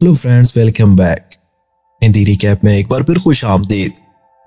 Hello friends, welcome back. Hindi recap में एक बार फिर खुश आमदीद।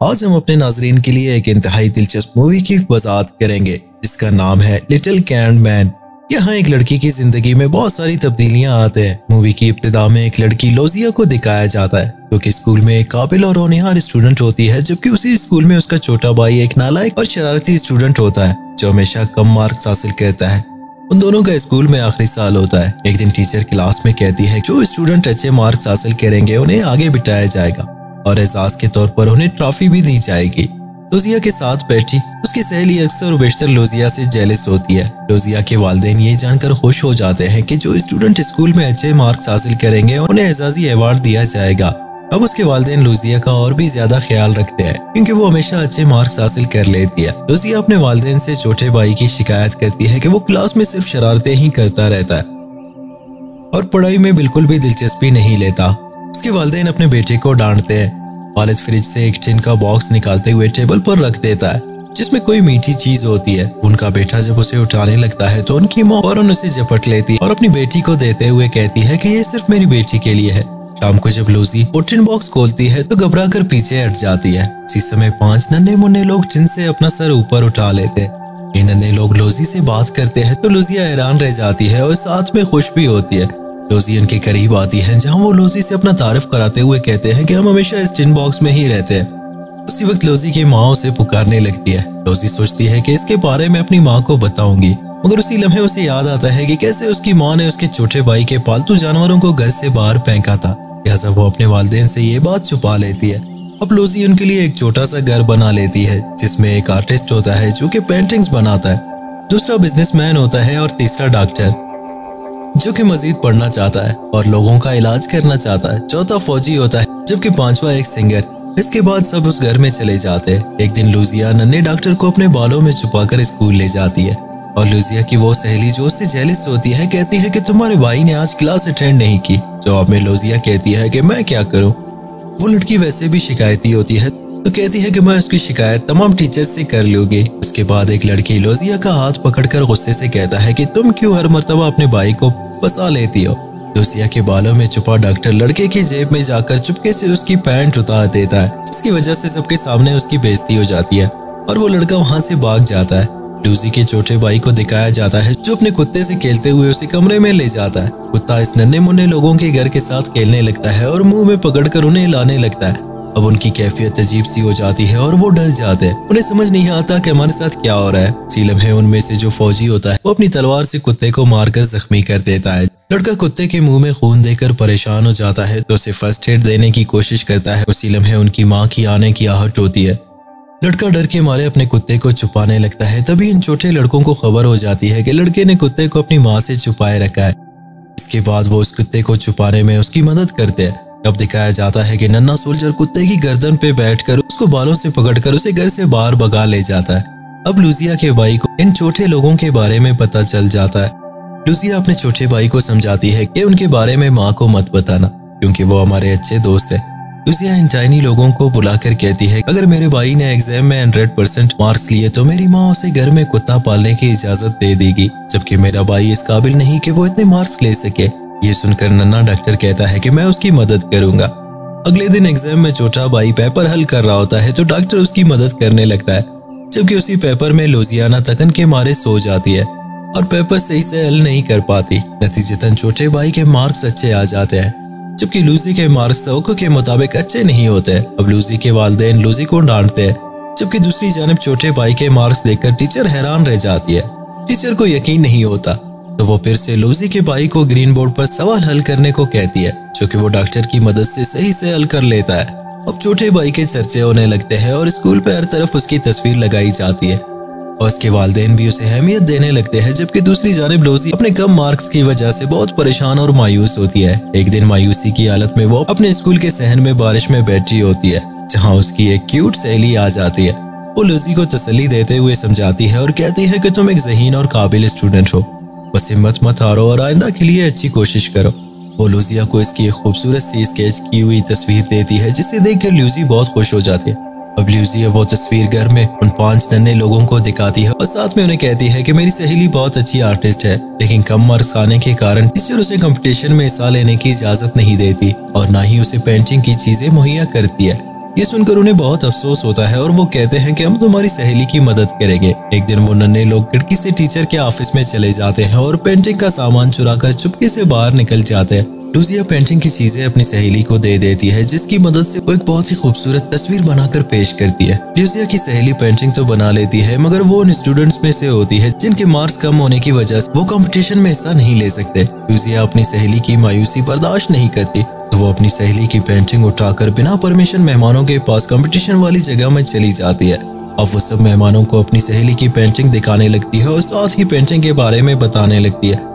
आज हम अपने नाजरीन के लिए एक इंतहाई दिलचस्प मूवी की वजाहत करेंगे जिसका नाम है लिटिल कैंडमैन। यहाँ एक लड़की की जिंदगी में बहुत सारी तब्दीलियां आते हैं। मूवी की इब्तिदा में एक लड़की लोजिया को दिखाया जाता है जो कि स्कूल में एक काबिल और होनहार स्टूडेंट होती है, जबकि उसी स्कूल में उसका छोटा भाई एक नालायक और शरारती स्टूडेंट होता है जो हमेशा कम मार्क्स हासिल करता है। उन दोनों का स्कूल में आखिरी साल होता है। एक दिन टीचर क्लास में कहती है जो स्टूडेंट अच्छे मार्क्स हासिल करेंगे उन्हें आगे बिठाया जाएगा और एजाज के तौर पर उन्हें ट्रॉफी भी दी जाएगी। लोजिया के साथ बैठी उसकी सहेली अक्सर और बेशतर लोजिया से जेलस होती है। लोजिया के वालिदैन ये जानकर खुश हो जाते हैं कि जो स्टूडेंट स्कूल में अच्छे मार्क्स हासिल करेंगे उन्हें एजाजी अवार्ड दिया जाएगा। अब उसके वालिदैन लोजिया का और भी ज्यादा ख्याल रखते हैं क्योंकि वो हमेशा अच्छे मार्क्स हासिल कर लेती है। लोजिया अपने वालिदैन से छोटे भाई की शिकायत करती है कि वो क्लास में सिर्फ शरारतें ही करता रहता है और पढ़ाई में बिल्कुल भी दिलचस्पी नहीं लेता। उसके वालिदैन अपने बेटे को डांटते हैं। वालिद फ्रिज से एक टिन का बॉक्स निकालते हुए टेबल पर रख देता है जिसमें कोई मीठी चीज होती है। उनका बेटा जब उसे उठाने लगता है तो उनकी माँ फौरन उसे झपट लेती है और अपनी बेटी को देते हुए कहती है कि ये सिर्फ मेरी बेटी के लिए है। शाम को जब लूसी वो टिन बॉक्स खोलती है तो घबरा कर पीछे हट जाती है। इसी समय 5 नन्हे मुन्ने लोग टिन से अपना सर ऊपर उठा लेते हैं। ये नन्हे लोग लूसी से बात करते हैं तो लूसिया हैरान रह जाती है और साथ में खुश भी होती है। लूसी उनके करीब आती है जहाँ वो लूसी से अपना तारीफ कराते हुए कहते हैं कि हम हमेशा इस टिन बॉक्स में ही रहते हैं। उसी वक्त लूसी की माँ उसे पुकारने लगती है। लूसी सोचती है कि इसके बारे में अपनी माँ को बताऊंगी, मगर उसी लम्हे उसे याद आता है कि कैसे उसकी माँ ने उसके छोटे भाई के पालतू जानवरों को घर से बाहर फेंका था। लिहाजा वो अपने वालिदैन से ये बात छुपा लेती है। अब लूसी उनके लिए एक छोटा सा घर बना लेती है जिसमें एक आर्टिस्ट होता है जो कि पेंटिंग्स बनाता है, दूसरा बिजनेसमैन होता है और तीसरा डॉक्टर जो कि मजीद पढ़ना चाहता है और लोगों का इलाज करना चाहता है, चौथा फौजी होता है जबकि पांचवा एक सिंगर। इसके बाद सब उस घर में चले जाते हैं। एक दिन लूजिया नन्हे डॉक्टर को अपने बालों में छुपाकर स्कूल ले जाती है और लूजिया की वो सहेली जो उससे जेलस होती है कहती है कि तुम्हारे भाई ने आज क्लास अटेंड नहीं की। जवाब में लूजिया कहती है कि मैं क्या करूं। वो लड़की वैसे भी शिकायती होती है तो कहती है कि मैं उसकी शिकायत तमाम टीचर्स से कर लूंगी। उसके बाद एक लड़की लूजिया का हाथ पकड़कर गुस्से से कहता है कि तुम क्यों हर मर्तबा अपने भाई को फंसा लेती हो। लूजिया के बालों में छुपा डॉक्टर लड़के की जेब में जाकर चुपके से उसकी पैंट उतार देता है जिसकी वजह से सबके सामने उसकी बेइज्जती हो जाती है और वो लड़का वहां से भाग जाता है। लूसी के छोटे भाई को दिखाया जाता है जो अपने कुत्ते से खेलते हुए उसे कमरे में ले जाता है। कुत्ता इस नन्हे मुन्ने लोगों के घर के साथ खेलने लगता है और मुंह में पकड़कर उन्हें लाने लगता है। अब उनकी कैफियत अजीब सी हो जाती है और वो डर जाते हैं। उन्हें समझ नहीं आता कि हमारे साथ क्या हो रहा है। इसी लम्हे उनमें से जो फौजी होता है वो अपनी तलवार से कुत्ते को मारकर जख्मी कर देता है। लड़का कुत्ते के मुंह में खून देकर परेशान हो जाता है तो उसे फर्स्ट एड देने की कोशिश करता है। उसी लम्हे उनकी माँ की आने की आहट होती है। लड़का डर के मारे अपने कुत्ते को छुपाने लगता है। तभी इन छोटे लड़कों को खबर हो जाती है कि लड़के ने कुत्ते को अपनी माँ से छुपाए रखा है। इसके बाद वो उस कुत्ते को छुपाने में उसकी मदद करते हैं। अब दिखाया जाता है कि नन्हा सोल्जर कुत्ते की गर्दन पे बैठकर उसको बालों से पकड़कर उसे घर से बाहर भगा ले जाता है। अब लूजिया के भाई को इन छोटे लोगों के बारे में पता चल जाता है। लूजिया अपने छोटे भाई को समझाती है कि उनके बारे में माँ को मत बताना क्योंकि वो हमारे अच्छे दोस्त है। लूजिया इन टाइनी लोगों को बुलाकर कहती है अगर मेरे भाई ने एग्जाम में 100% मार्क्स लिए तो मेरी माँ उसे घर में कुत्ता पालने की इजाजत दे देगी, जबकि मेरा भाई इस काबिल नहीं कि वो इतने मार्क्स ले सके। ये सुनकर नन्हा डॉक्टर कहता है कि मैं उसकी मदद करूंगा। अगले दिन एग्जाम में छोटा भाई पेपर हल कर रहा होता है तो डॉक्टर उसकी मदद करने लगता है, जबकि उसी पेपर में लूजियाना थकन के मारे सो जाती है और पेपर सही से हल नहीं कर पाती। नतीजतन छोटे भाई के मार्क्स अच्छे आ जाते हैं जबकि लूसी के मार्क्स तवक्को के मुताबिक अच्छे नहीं होते। अब लूसी के वालिदैन लूसी को डांटते हैं जबकि दूसरी जानब छोटे भाई के मार्क्स देखकर टीचर हैरान रह जाती है। टीचर को यकीन नहीं होता तो वो फिर से लूसी के भाई को ग्रीन बोर्ड पर सवाल हल करने को कहती है जो कि वो डॉक्टर की मदद से सही से हल कर लेता है। अब छोटे भाई के चर्चे होने लगते हैं और स्कूल पे हर तरफ उसकी तस्वीर लगाई जाती है और उसके वालिदैन भी उसे अहमियत देने लगते हैं, जबकि दूसरी जानिब लूसी अपने कम मार्क्स की वजह से बहुत परेशान और मायूस होती है। एक दिन मायूसी की हालत में वो अपने स्कूल के सहन में बारिश में बैठी होती है जहाँ उसकी एक क्यूट सहेली आ जाती है। वो लूसी को तसल्ली देते हुए समझाती है और कहती है कि तुम एक ज़हीन और काबिल स्टूडेंट हो, बस हिम्मत मत हारो और आइंदा के लिए अच्छी कोशिश करो। वो लूजिया को इसकी एक खूबसूरत सी स्केच की हुई तस्वीर देती है जिसे देखकर लूसी बहुत खुश हो जाती है अब लूजिया वो तस्वीर घर में उन 5 नन्हे लोगों को दिखाती है और साथ में उन्हें कहती है कि मेरी सहेली बहुत अच्छी आर्टिस्ट है, लेकिन कम मार्क्स आने के कारण टीचर उसे कंपटीशन में हिस्सा लेने की इजाजत नहीं देती और ना ही उसे पेंटिंग की चीजें मुहैया करती है। ये सुनकर उन्हें बहुत अफसोस होता है और वो कहते हैं कि हम तुम्हारी सहेली की मदद करेंगे। एक दिन वो नन्हे लोग खिड़की से टीचर के ऑफिस में चले जाते हैं और पेंटिंग का सामान चुराकर चुपके से बाहर निकल जाते हैं। लूजिया पेंटिंग की चीजें अपनी सहेली को दे देती है, जिसकी मदद से वो एक बहुत ही खूबसूरत तस्वीर बनाकर पेश करती है। लूजिया की सहेली पेंटिंग तो बना लेती है, मगर वो उन स्टूडेंट्स में से होती है जिनके मार्क्स कम होने की वजह से वो कंपटीशन में हिस्सा नहीं ले सकते। लूजिया अपनी सहेली की मायूसी बर्दाश्त नहीं करती, तो वो अपनी सहेली की पेंटिंग उठाकर बिना परमिशन मेहमानों के पास कंपटीशन वाली जगह में चली जाती है। अब वो सब मेहमानों को अपनी सहेली की पेंटिंग दिखाने लगती है और साथ ही पेंटिंग के बारे में बताने लगती है,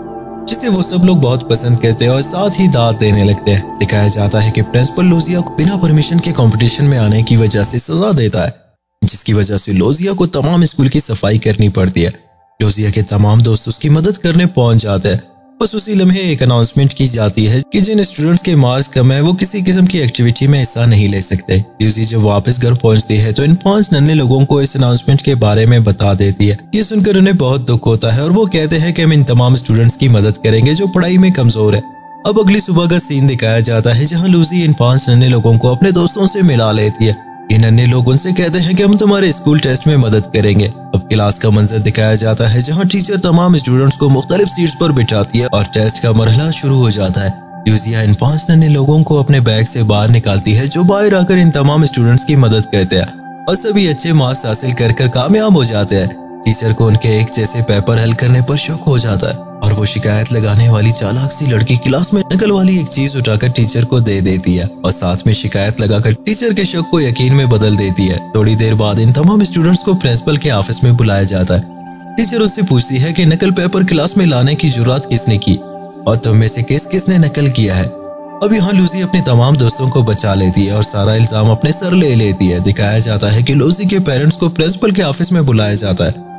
जिसे वो सब लोग बहुत पसंद करते हैं और साथ ही दाद देने लगते हैं। दिखाया जाता है कि प्रिंसिपल लूजिया को बिना परमिशन के कंपटीशन में आने की वजह से सजा देता है, जिसकी वजह से लूजिया को तमाम स्कूल की सफाई करनी पड़ती है। लूजिया के तमाम दोस्त उसकी मदद करने पहुंच जाते हैं। बस उसी लम्हे एक अनाउंसमेंट की जाती है कि जिन स्टूडेंट्स के मार्क्स कम है वो किसी किस्म की एक्टिविटी में हिस्सा नहीं ले सकते। लूजी जब वापस घर पहुंचती है तो इन 5 नन्हे लोगों को इस अनाउंसमेंट के बारे में बता देती है। ये सुनकर उन्हें बहुत दुख होता है और वो कहते हैं कि हम इन तमाम स्टूडेंट्स की मदद करेंगे जो पढ़ाई में कमजोर है। अब अगली सुबह का सीन दिखाया जाता है जहाँ लूजी इन 5 नन्हे लोगों को अपने दोस्तों से मिला लेती है। ये नन्हे लोग उनसे कहते हैं कि हम तुम्हारे स्कूल टेस्ट में मदद करेंगे। अब क्लास का मंजर दिखाया जाता है जहां टीचर तमाम स्टूडेंट्स को मुख्तलिफ सीट्स पर बिठाती है और टेस्ट का मरहला शुरू हो जाता है। लूजिया इन 5 नन्हे लोगों को अपने बैग से बाहर निकालती है, जो बाहर आकर इन तमाम स्टूडेंट्स की मदद करते हैं और सभी अच्छे मार्क्स हासिल कर कामयाब हो जाते हैं। टीचर को उनके एक जैसे पेपर हल करने पर शक हो जाता है और वो शिकायत लगाने वाली चालाक सी लड़की क्लास में नकल वाली एक चीज उठाकर टीचर को दे देती है और साथ में शिकायत लगाकर टीचर के शक को यकीन में बदल देती है। थोड़ी देर बाद इन तमाम स्टूडेंट्स को प्रिंसिपल के ऑफिस में बुलाया जाता है। टीचर उससे पूछती है कि नकल पेपर क्लास में लाने की जुर्रत किसने की और तुम में से किसने नकल किया है। अब यहाँ लूजी अपने तमाम दोस्तों को बचा लेती है और सारा इल्जाम अपने सर ले लेती है। दिखाया जाता है कि लूजी के पेरेंट्स को प्रिंसिपल के ऑफिस में बुलाया जाता है,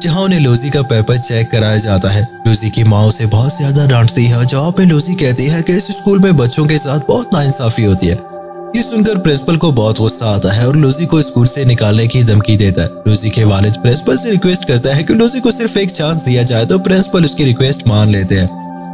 जहां उन्हें लूजी का पेपर चेक कराया जाता है। लूजी की माँ उसे बहुत ज्यादा डांटती है और जवाब में लूजी कहती है कि इस स्कूल में बच्चों के साथ बहुत नाइंसाफी होती है। ये सुनकर प्रिंसिपल को बहुत गुस्सा आता है और लूजी को स्कूल से निकालने की धमकी देता है। लूजी के वालिद प्रिंसिपल से रिक्वेस्ट करता है कि लूजी को सिर्फ एक चांस दिया जाए, तो प्रिंसिपल उसकी रिक्वेस्ट मान लेते हैं।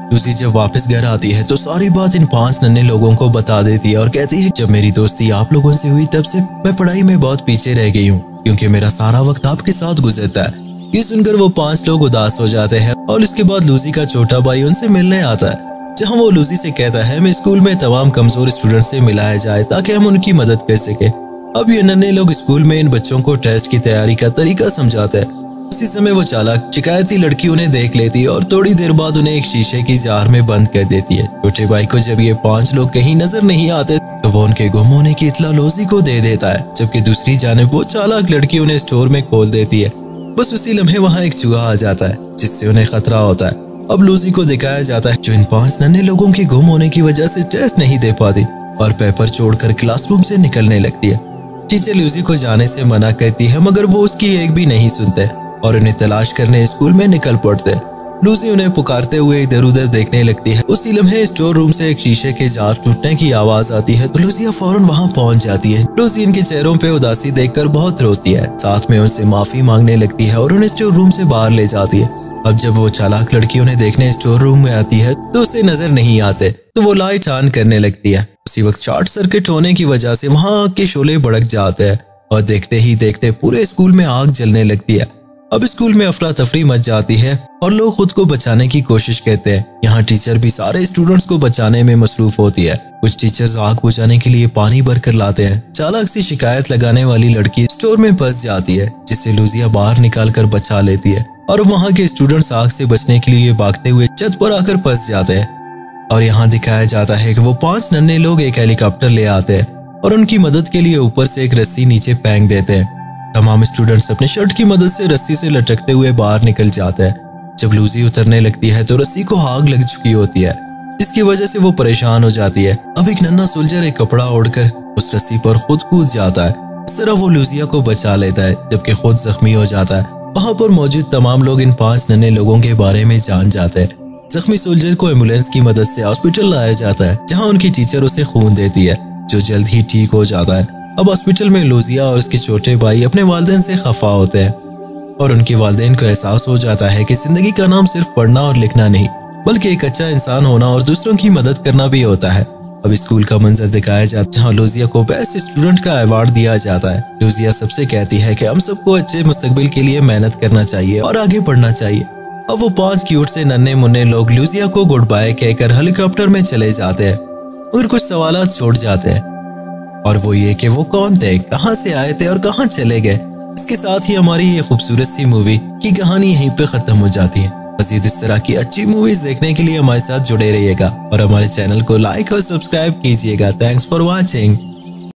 लूजी जब वापस घर आती है तो सारी बात इन 5 नन्हे लोगों को बता देती है और कहती है जब मेरी दोस्ती आप लोगों से हुई तब से मैं पढ़ाई में बहुत पीछे रह गई हूँ, क्योंकि मेरा सारा वक्त आपके साथ गुजरता है। ये सुनकर वो 5 लोग उदास हो जाते हैं और इसके बाद लूजी का छोटा भाई उनसे मिलने आता है, जहां वो लूजी से कहता है हमें स्कूल में तमाम कमजोर स्टूडेंट से मिलाया जाए ताकि हम उनकी मदद कर सके। अब ये नन्हे लोग स्कूल में इन बच्चों को टेस्ट की तैयारी का तरीका समझाते हैं। उसी समय वो चालाक शिकायती लड़की उन्हें देख लेती है और थोड़ी देर बाद उन्हें एक शीशे की जार में बंद कर देती है। छोटे भाई को जब ये 5 लोग कहीं नजर नहीं आते तो वो उनके गुम होने की इत्तला लूजी को दे देता है, जबकि दूसरी जानिब वो चालाक लड़की उन्हें स्टोर में खोल देती है। बस उसी लम्हे वहाँ एक चूहा आ जाता है जिससे उन्हें खतरा होता है। अब लूजी को दिखाया जाता है जो इन 5 नन्हे लोगों के गुम होने की वजह से टेस्ट नहीं दे पाती और पेपर छोड़कर क्लासरूम से निकलने लगती है। टीचर लूजी को जाने से मना करती है, मगर वो उसकी एक भी नहीं सुनते और उन्हें तलाश करने स्कूल में निकल पड़ते। लूजी उन्हें पुकारते हुए इधर उधर देखने लगती है। उसी लम्हे स्टोर रूम से एक शीशे के जार टूटने की आवाज आती है तो लूजिया फौरन वहां पहुंच जाती है। लूजी इनके चेहरों पे उदासी देखकर बहुत रोती है, साथ में उनसे माफी मांगने लगती है और उन्हें स्टोर रूम से बाहर ले जाती है। अब जब वो चालाक लड़की उन्हें देखने स्टोर रूम में आती है तो उसे नजर नहीं आते, तो वो लाइट ऑन करने लगती है। उसी वक्त शॉर्ट सर्किट होने की वजह से वहां आग के शोले भड़क जाते हैं और देखते ही देखते पूरे स्कूल में आग जलने लगती है। अब स्कूल में अफरा तफरी मच जाती है और लोग खुद को बचाने की कोशिश करते हैं। यहाँ टीचर भी सारे स्टूडेंट्स को बचाने में मसरूफ होती है। कुछ टीचर्स आग बुझाने के लिए पानी भर कर लाते हैं। चालाक सी शिकायत लगाने वाली लड़की स्टोर में फंस जाती है, जिससे लूजिया बाहर निकाल कर बचा लेती है और वहाँ के स्टूडेंट्स आग से बचने के लिए भागते हुए छत पर आकर फंस जाते हैं। और यहाँ दिखाया जाता है कि वो 5 नन्हे लोग एक हेलीकॉप्टर ले आते हैं और उनकी मदद के लिए ऊपर से एक रस्सी नीचे फेंक देते हैं। तमाम स्टूडेंट्स अपने शर्ट की मदद से रस्सी से लटकते हुए बाहर निकल जाते हैं। जब लूजी उतरने लगती है तो रस्सी को आग लग चुकी होती है, जिसकी वजह से वो परेशान हो जाती है। अब एक नन्हा सोल्जर एक कपड़ा ओढ़कर उस रस्सी पर खुद कूद जाता है। इस तरह वो लूजिया को बचा लेता है, जबकि खुद जख्मी हो जाता है। वहाँ पर मौजूद तमाम लोग इन 5 नन्हे लोगों के बारे में जान जाते हैं। जख्मी सोल्जर को एम्बुलेंस की मदद से हॉस्पिटल लाया जाता है, जहाँ उनकी टीचर उसे खून देती है, जो जल्द ही ठीक हो जाता है। अब हॉस्पिटल में लूजिया और उसके छोटे भाई अपने वालिदैन से खफा होते हैं और उनके वालिदैन को एहसास हो जाता है कि जिंदगी का नाम सिर्फ पढ़ना और लिखना नहीं बल्कि एक अच्छा इंसान होना और दूसरों की मदद करना भी होता है। अब स्कूल का मंजर दिखाया जाता है जहाँ लूजिया को बेस्ट स्टूडेंट का अवार्ड दिया जाता है। लूजिया सबसे कहती है कि हम सबको अच्छे मुस्तकबिल के लिए मेहनत करना चाहिए और आगे बढ़ना चाहिए। अब वो 5 क्यूट से नन्हे मुन्ने लोग लूजिया को गुड बाय कहकर हेलीकॉप्टर में चले जाते हैं मगर कुछ सवाल छोड़ जाते हैं और वो ये कि वो कौन थे, कहाँ से आए थे और कहाँ चले गए। इसके साथ ही हमारी ये खूबसूरत सी मूवी की कहानी यहीं पे खत्म हो जाती है। मज़ीद इस तरह की अच्छी मूवीज देखने के लिए हमारे साथ जुड़े रहिएगा और हमारे चैनल को लाइक और सब्सक्राइब कीजिएगा। Thanks for watching.